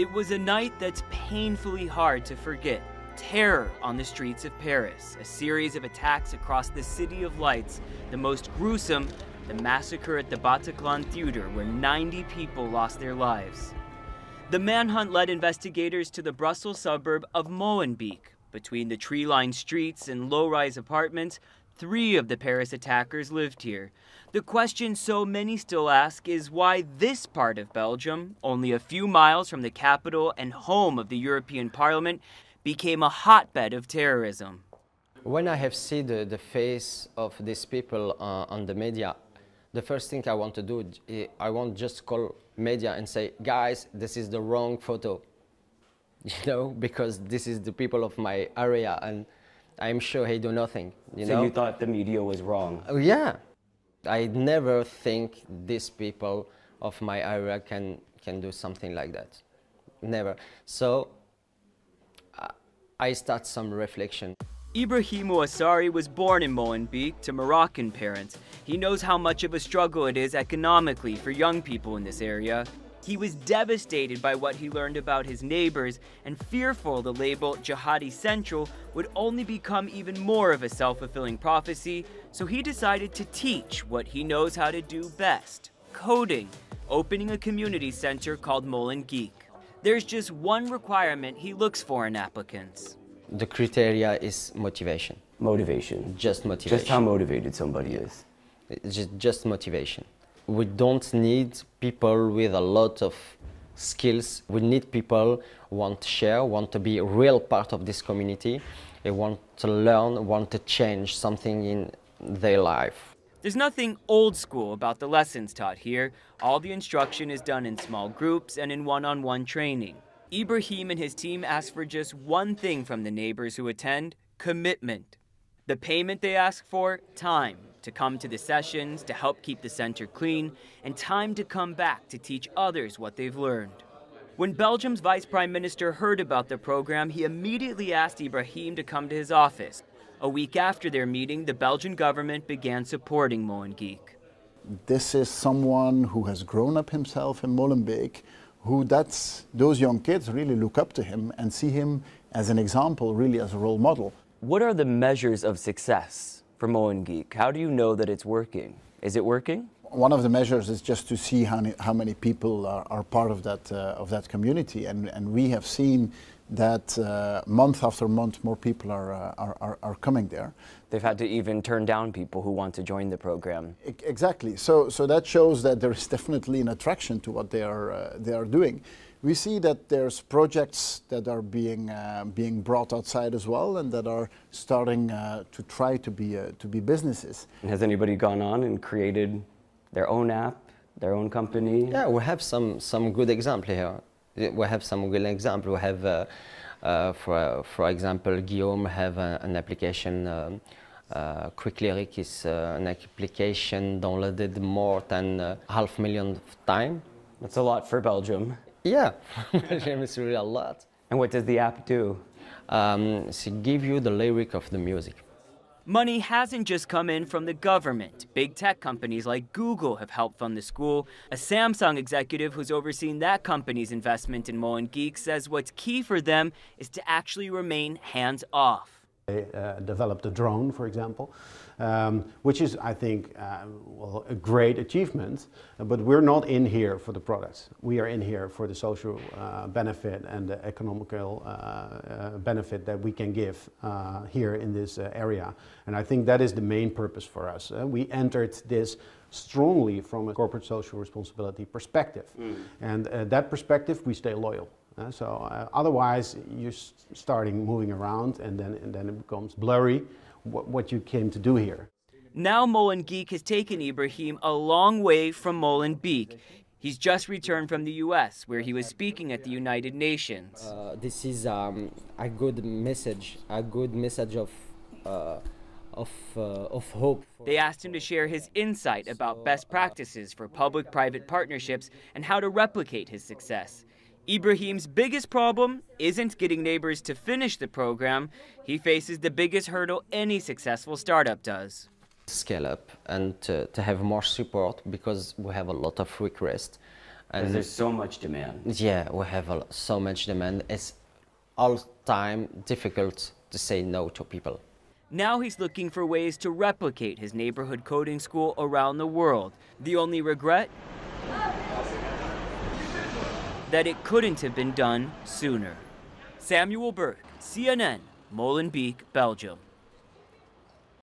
It was a night that's painfully hard to forget. Terror on the streets of Paris, a series of attacks across the City of Lights, the most gruesome, the massacre at the Bataclan Theater where 90 people lost their lives. The manhunt led investigators to the Brussels suburb of Molenbeek. Between the tree-lined streets and low-rise apartments, 3 of the Paris attackers lived here. The question so many still ask is why this part of Belgium, only a few miles from the capital and home of the European Parliament, became a hotbed of terrorism. When I have seen the face of these people on the media, the first thing I want to do, I want just call media and say, guys, this is the wrong photo, because this is the people of my area and I'm sure he do nothing. So you thought the media was wrong? Yeah. I never think these people of my area can do something like that. Never. So I start some reflection. Ibrahim Ouassari was born in Molenbeek to Moroccan parents. He knows how much of a struggle it is economically for young people in this area. He was devastated by what he learned about his neighbors and fearful the label Jihadi Central would only become even more of a self-fulfilling prophecy, so he decided to teach what he knows how to do best, coding, opening a community center called MolenGeek. There's just one requirement he looks for in applicants. The criteria is motivation. Motivation. Just motivation. Just how motivated somebody is. Just motivation. We don't need people with a lot of skills. We need people who want to share, want to be a real part of this community, they want to learn, want to change something in their life. There's nothing old school about the lessons taught here. All the instruction is done in small groups and in one-on-one training. Ibrahim and his team ask for just one thing from the neighbors who attend: commitment. The payment they ask for: time to come to the sessions, to help keep the center clean, and time to come back to teach others what they've learned. When Belgium's Vice Prime Minister heard about the program, he immediately asked Ibrahim to come to his office. A week after their meeting, the Belgian government began supporting MolenGeek. This is someone who has grown up himself in Molenbeek, those young kids really look up to him and see him as an example, really as a role model. What are the measures of success for MolenGeek? How do you know that it's working? Is it working? One of the measures is just to see how many people are part of that community, and we have seen that month after month more people are coming there. They've had to even turn down people who want to join the program. Exactly. So that shows that there is definitely an attraction to what they are doing. We see that there's projects that are being brought outside as well, and that are starting to try to be businesses. And has anybody gone on and created their own app, their own company? Yeah, we have some good example here. We have some good example. We have, for example, Guillaume have an application. Quick Lyric is an application downloaded more than 500,000 times. That's a lot for Belgium. Yeah, it's really a lot. And what does the app do? She give you the lyric of the music. Money hasn't just come in from the government. Big tech companies like Google have helped fund the school. A Samsung executive who's overseen that company's investment in MolenGeek says what's key for them is to actually remain hands-off. They developed a drone, for example, which is, I think, a great achievement, but we're not in here for the products. We are in here for the social benefit and the economical benefit that we can give here in this area. And I think that is the main purpose for us. We entered this strongly from a corporate social responsibility perspective. And that perspective, we stay loyal. Otherwise, you're starting moving around, and then it becomes blurry what you came to do here. Now MolenGeek has taken Ibrahim a long way from Molenbeek. He's just returned from the U.S., where he was speaking at the United Nations. This is a good message of hope. They asked him to share his insight about best practices for public-private partnerships and how to replicate his success. Ibrahim's biggest problem isn't getting neighbors to finish the program. He faces the biggest hurdle any successful startup does. Scale up and to have more support, because we have a lot of requests. Because there's so much demand. Yeah, we have so much demand. It's all time difficult to say no to people. Now he's looking for ways to replicate his neighborhood coding school around the world. The only regret? That it couldn't have been done sooner. Samuel Burke, CNN, Molenbeek, Belgium.